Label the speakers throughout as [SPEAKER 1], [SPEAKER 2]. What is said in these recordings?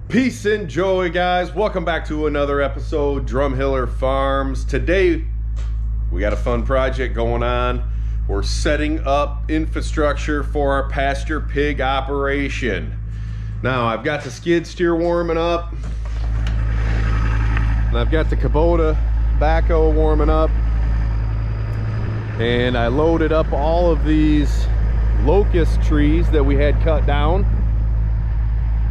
[SPEAKER 1] Peace and joy, guys. Welcome back to another episode, Drumhiller Farms. Today, we got a fun project going on. We're setting up infrastructure for our pasture pig operation. Now, I've got the skid steer warming up, and I've got the Kubota backhoe warming up, and I loaded up all of these locust trees that we had cut down.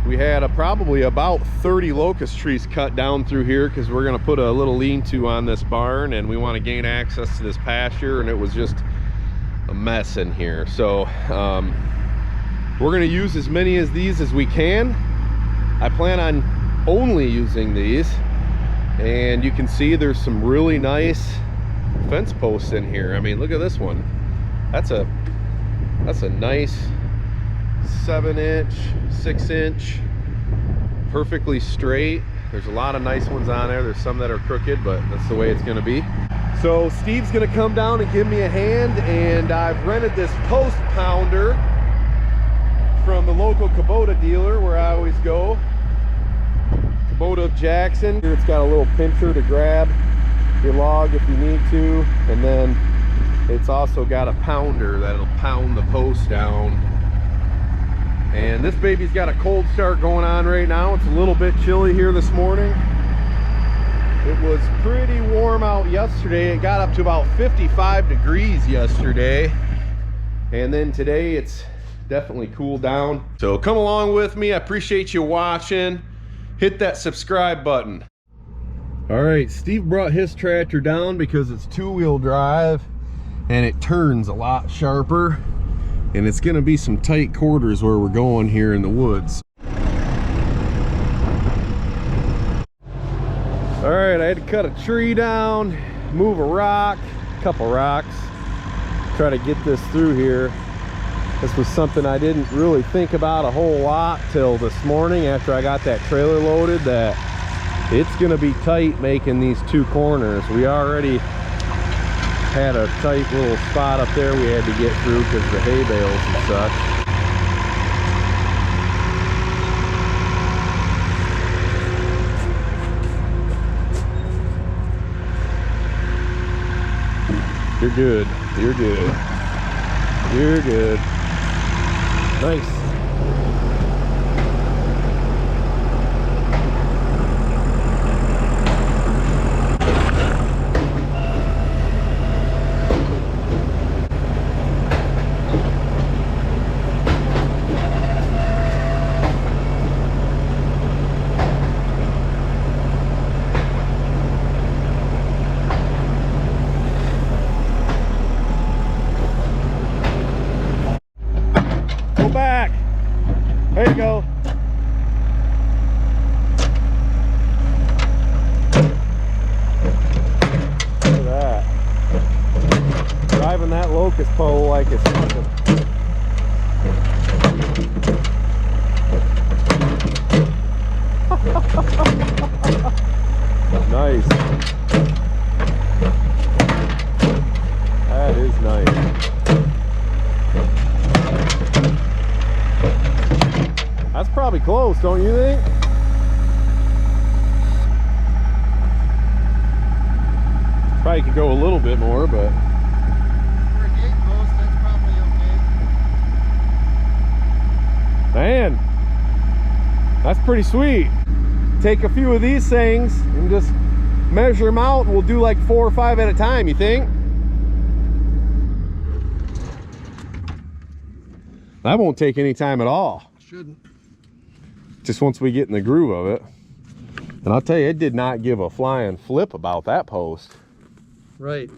[SPEAKER 1] We had probably about 30 locust trees cut down through here because we're going to put a little lean-to on this barn and we want to gain access to this pasture, and it was just a mess in here. So we're going to use as many of these as we can. I plan on only using these, and you can see there's some really nice fence posts in here. I mean, look at this one. That's a nice 7-inch, 6-inch, perfectly straight. There's a lot of nice ones on there. There's some that are crooked, but that's the way it's going to be. So Steve's going to come down and give me a hand, and I've rented this post pounder from the local Kubota dealer where I always go, Kubota of Jackson. Here it's got a little pincher to grab your log if you need to, and then it's also got a pounder that'll pound the post down. And this baby's got a cold start going on right now. It's a little bit chilly here this morning. It was pretty warm out yesterday. It got up to about 55 degrees yesterday. And then today it's definitely cooled down. So come along with me. I appreciate you watching. Hit that subscribe button. All right, Steve brought his tractor down because it's 2-wheel drive and it turns a lot sharper. And it's gonna be some tight quarters where we're going here in the woods. All right, I had to cut a tree down, move a rock, a couple rocks, try to get this through here. This was something I didn't really think about a whole lot till this morning after I got that trailer loaded, that it's gonna be tight making these two corners. We already had a tight little spot up there we had to get through because the hay bales and such. You're good. You're good. You're good. Nice. Back. There you go. Look at that. Driving that locust pole like it's nothing. Nice. That is nice. That's probably close, don't you think? Probably could go a little bit more, but
[SPEAKER 2] For a gate post, that's probably okay.
[SPEAKER 1] man, that's pretty sweet. Take a few of these things and just measure them out, and we'll do like 4 or 5 at a time, you think? That won't take any time at all.
[SPEAKER 2] Shouldn't.
[SPEAKER 1] Just once we get in the groove of it. And I'll tell you, it did not give a flying flip about that post.
[SPEAKER 2] Right.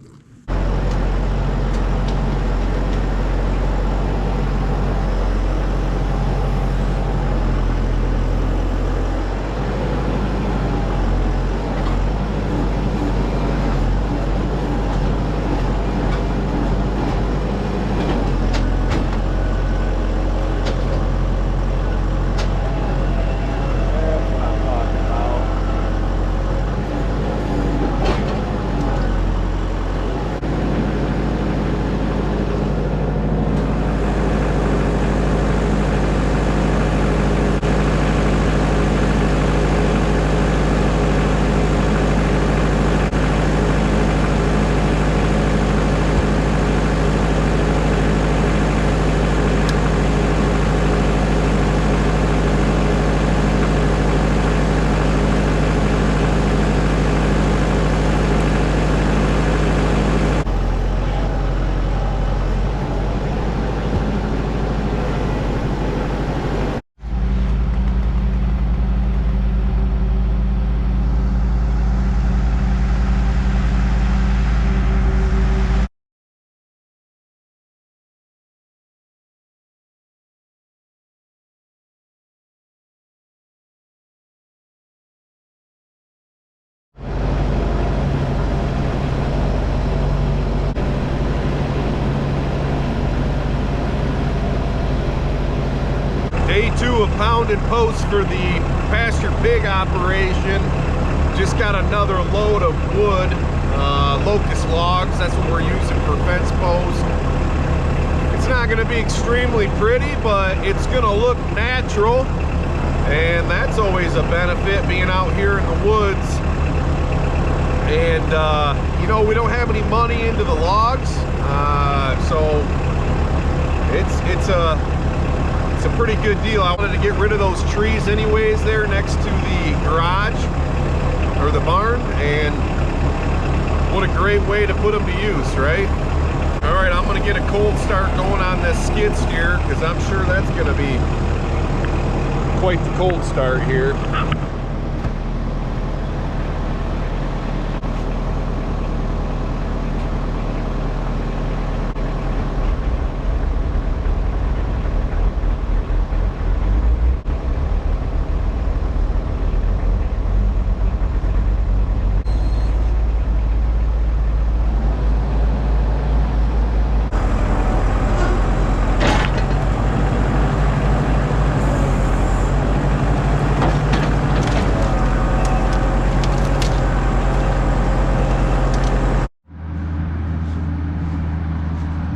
[SPEAKER 1] a pound in post for the pasture pig operation. Just got another load of wood, locust logs. That's what we're using for fence post. It's not going to be extremely pretty, but it's going to look natural, and that's always a benefit, being out here in the woods. And you know, we don't have any money into the logs, so it's a pretty good deal. I wanted to get rid of those trees anyways there next to the garage or the barn, and what a great way to put them to use, right? All right, I'm gonna get a cold start going on this skid steer, because I'm sure that's gonna be quite the cold start here.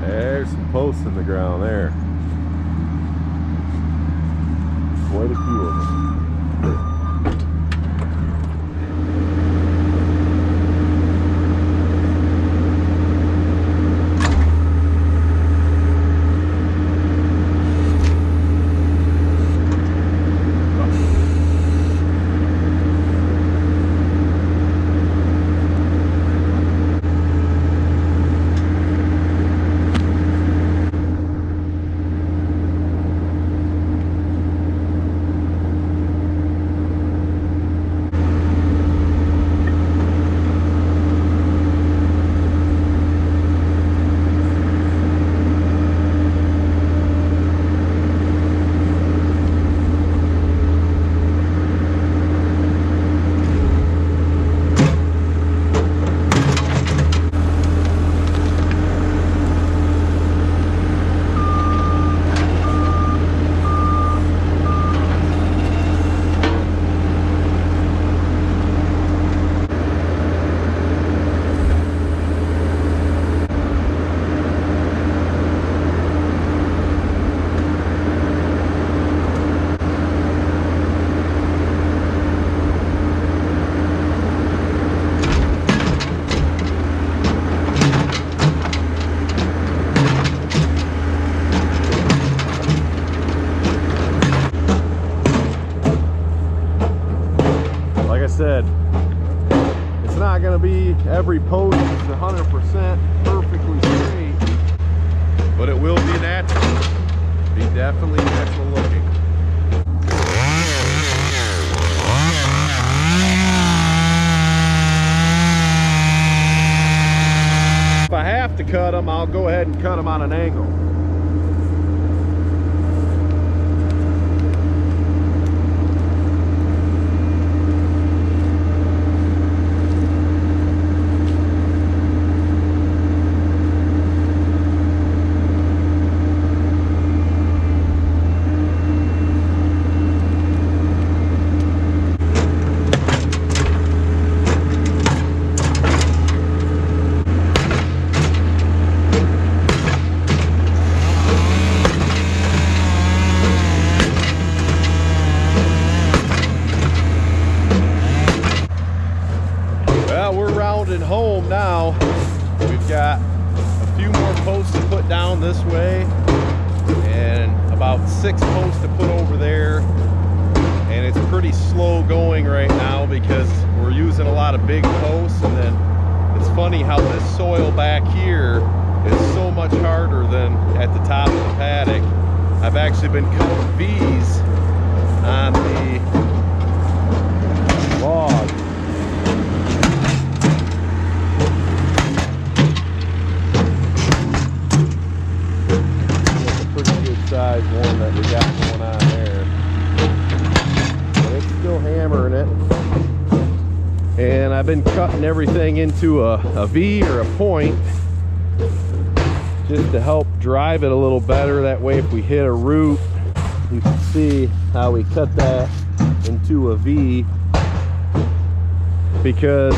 [SPEAKER 1] There's some posts in the ground there. Quite a few of them. Said, it's not going to be every post is 100% perfectly straight, but it will be natural. Be definitely natural looking. If I have to cut them, I'll go ahead and cut them on an angle. Home now. We've got a few more posts to put down this way and about 6 posts to put over there, and it's pretty slow going right now because we're using a lot of big posts. And then it's funny how this soil back here is so much harder than at the top of the paddock. I've actually been cutting V's on the log. Size one that we got going on there, but it's still hammering it. And I've been cutting everything into a V or a point just to help drive it a little better. That way if we hit a root you can see how we cut that into a V, because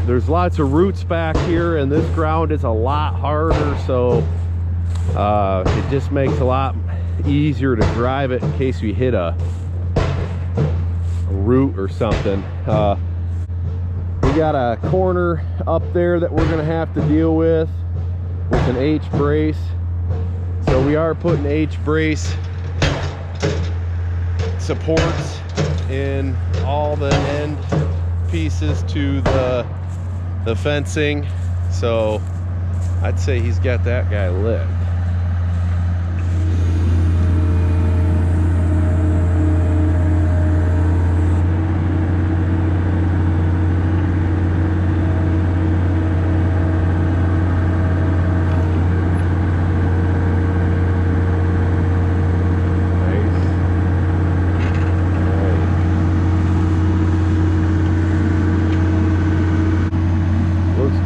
[SPEAKER 1] there's lots of roots back here and this ground is a lot harder, so it just makes it a lot easier to drive it in case we hit a root or something. We got a corner up there that we're gonna have to deal with an H brace, so we are putting H brace supports in all the end pieces to the fencing, so I'd say he's got that guy lit.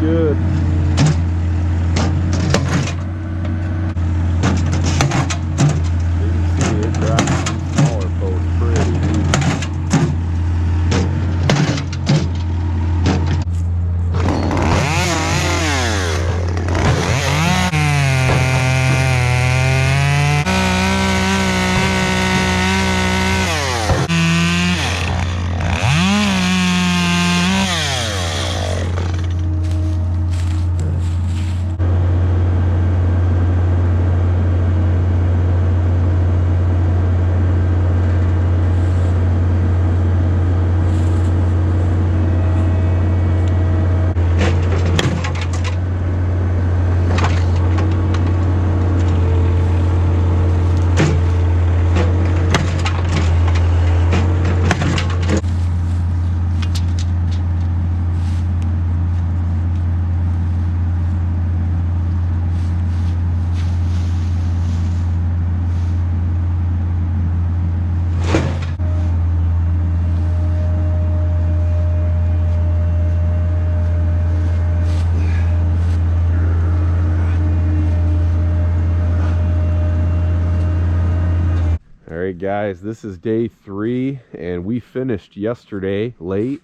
[SPEAKER 1] Good. You can see it drops some smaller posts pretty easy. Alright guys, this is day 3 and we finished yesterday late,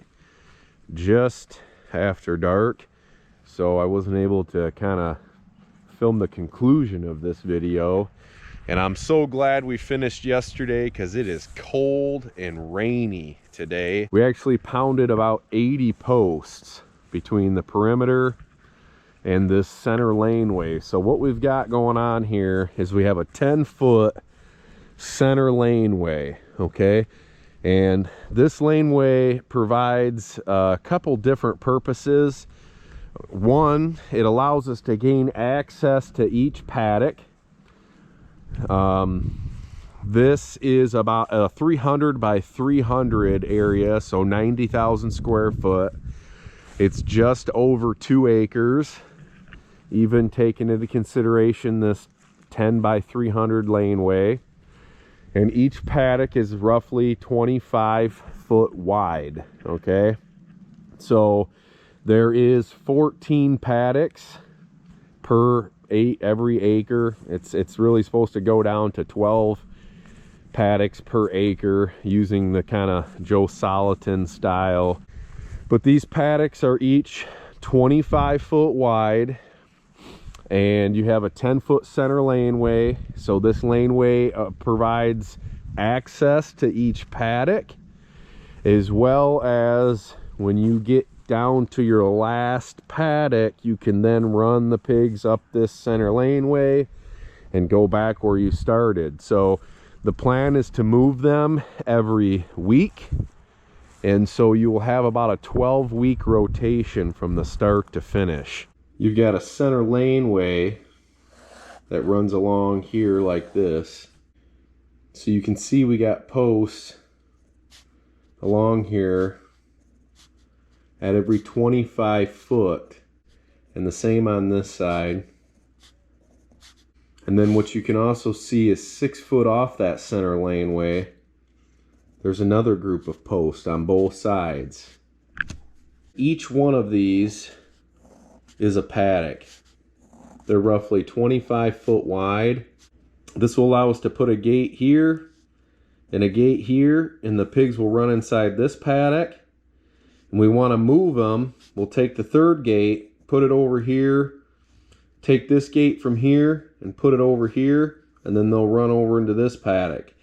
[SPEAKER 1] just after dark, so I wasn't able to kind of film the conclusion of this video, and I'm so glad we finished yesterday because it is cold and rainy today. We actually pounded about 80 posts between the perimeter and this center laneway. So what we've got going on here is we have a 10-foot center laneway, okay, and this laneway provides a couple different purposes. One, it allows us to gain access to each paddock. This is about a 300 by 300 area, so 90,000 square foot. It's just over 2 acres, even taking into consideration this 10 by 300 laneway. And each paddock is roughly 25 foot wide, okay? So there is 14 paddocks per every acre. It's really supposed to go down to 12 paddocks per acre using the kind of Joe Salatin style. But these paddocks are each 25 foot wide, and you have a 10-foot center laneway. So this laneway provides access to each paddock, as well as when you get down to your last paddock, you can then run the pigs up this center laneway and go back where you started. So the plan is to move them every week, and so you will have about a 12-week rotation from the start to finish. You've got a center laneway that runs along here like this. So you can see we got posts along here at every 25 foot, and the same on this side. And then what you can also see is 6 foot off that center laneway, there's another group of posts on both sides. Each one of these is a paddock. They're roughly 25 foot wide. This will allow us to put a gate here and a gate here, and the pigs will run inside this paddock. And we want to move them. We'll take the third gate, put it over here, take this gate from here and put it over here, and then they'll run over into this paddock.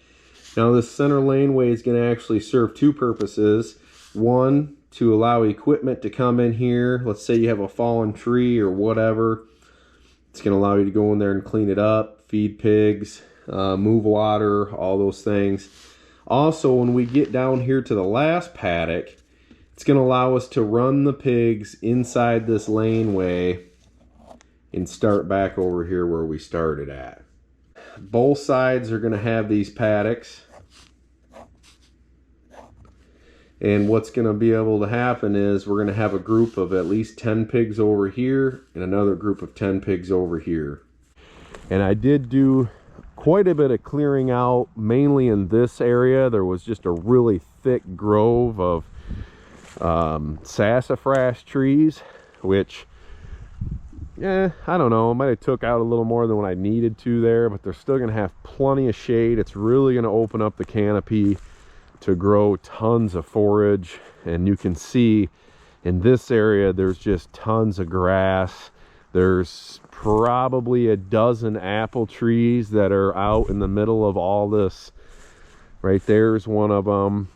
[SPEAKER 1] Now this center laneway is going to actually serve two purposes. One, to allow equipment to come in here. Let's say you have a fallen tree or whatever. It's going to allow you to go in there and clean it up, feed pigs, move water, all those things. Also, when we get down here to the last paddock, it's going to allow us to run the pigs inside this laneway and start back over here where we started at. Both sides are going to have these paddocks. And what's going to be able to happen is we're going to have a group of at least 10 pigs over here and another group of 10 pigs over here. And I did do quite a bit of clearing out, mainly in this area. There was just a really thick grove of sassafras trees, which, I don't know, I might have took out a little more than what I needed to there, but they're still going to have plenty of shade. It's really going to open up the canopy to grow tons of forage. And you can see in this area there's just tons of grass. There's probably a dozen apple trees that are out in the middle of all this. Right there's one of them.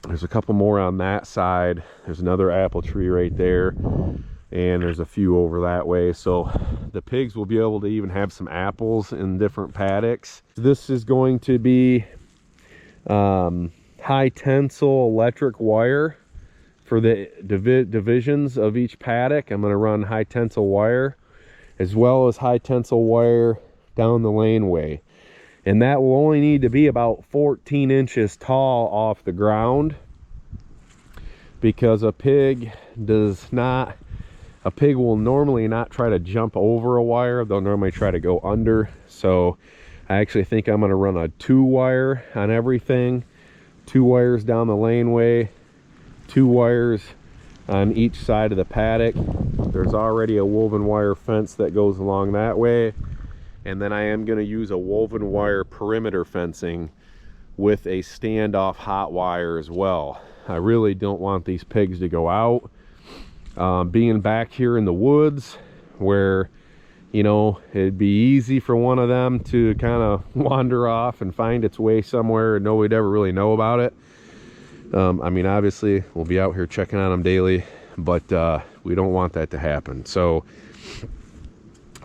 [SPEAKER 1] There's a couple more on that side. There's another apple tree right there, and there's a few over that way. So the pigs will be able to even have some apples in different paddocks. This is going to be high tensile electric wire for the divisions of each paddock. I'm going to run high tensile wire as well as high tensile wire down the laneway, and that will only need to be about 14 inches tall off the ground, because a pig will normally not try to jump over a wire. They'll normally try to go under. So I actually think I'm going to run a 2 wire on everything. 2 wires down the laneway, 2 wires on each side of the paddock. There's already a woven wire fence that goes along that way. And then I am going to use a woven wire perimeter fencing with a standoff hot wire as well. I really don't want these pigs to go out. Being back here in the woods where, you know, it'd be easy for one of them to kind of wander off and find its way somewhere and nobody'd ever really know about it. I mean, obviously we'll be out here checking on them daily, but we don't want that to happen. So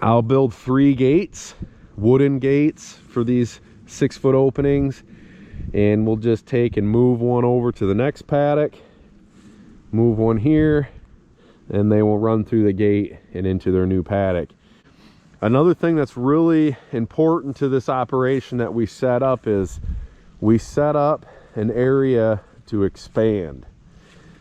[SPEAKER 1] I'll build 3 gates, wooden gates for these 6-foot openings, and we'll just take and move one over to the next paddock, move one here, and they will run through the gate and into their new paddock. Another thing that's really important to this operation that we set up is we set up an area to expand.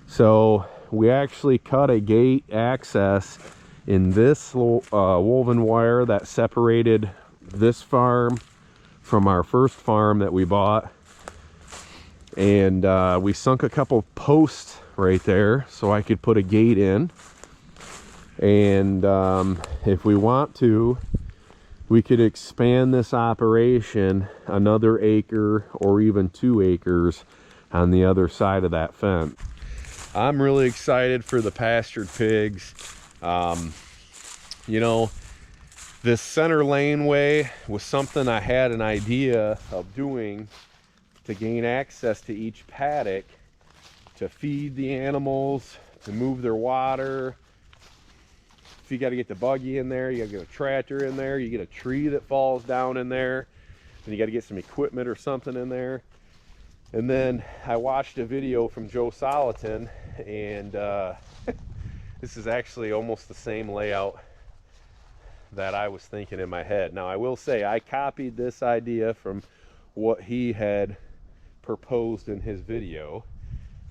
[SPEAKER 1] So we actually cut a gate access in this woven wire that separated this farm from our first farm that we bought. And we sunk a couple posts right there so I could put a gate in. And if we want to, we could expand this operation another acre or even 2 acres on the other side of that fence. I'm really excited for the pastured pigs. You know, this center laneway was something I had an idea of doing to gain access to each paddock, to feed the animals, to move their water. If you got to get the buggy in there, you got to get a tractor in there, you get a tree that falls down in there, and you got to get some equipment or something in there. And then I watched a video from Joe Soliton, and this is actually almost the same layout that I was thinking in my head. Now I will say I copied this idea from what he had proposed in his video,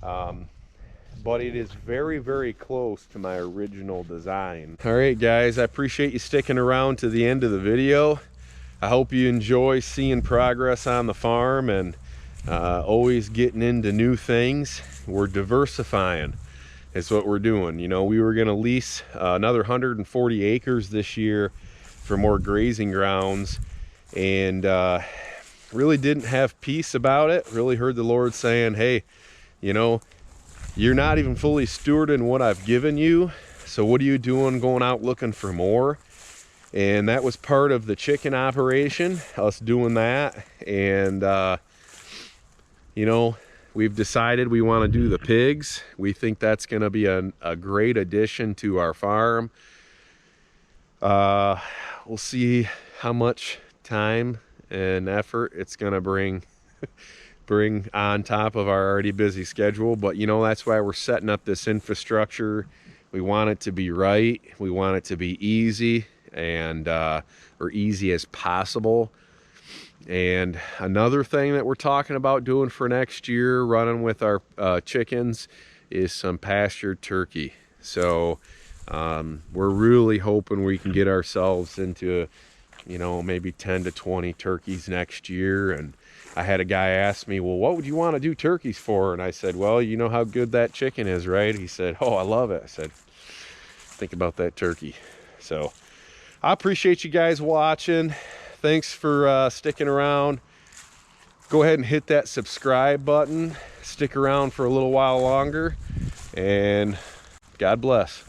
[SPEAKER 1] but it is very, very close to my original design. All right guys, I appreciate you sticking around to the end of the video. I hope you enjoy seeing progress on the farm and always getting into new things. We're diversifying is what we're doing. You know, we were going to lease another 140 acres this year for more grazing grounds, and really didn't have peace about it. Really heard the Lord saying, hey, you know, you're not even fully stewarding what I've given you. So what are you doing going out looking for more? And that was part of the chicken operation, us doing that. And, you know, we've decided we want to do the pigs. We think that's going to be a great addition to our farm. We'll see how much time and effort it's going to bring on top of our already busy schedule. But you know, that's why we're setting up this infrastructure. We want it to be right. We want it to be easy, and or easy as possible. And another thing that we're talking about doing for next year, running with our chickens, is some pastured turkey. So we're really hoping we can get ourselves into, you know, maybe 10 to 20 turkeys next year. And I had a guy ask me, well, what would you want to do turkeys for? And I said, well, you know how good that chicken is, right? He said, oh, I love it. I said, think about that turkey. So I appreciate you guys watching. Thanks for sticking around. Go ahead and hit that subscribe button. Stick around for a little while longer, and God bless.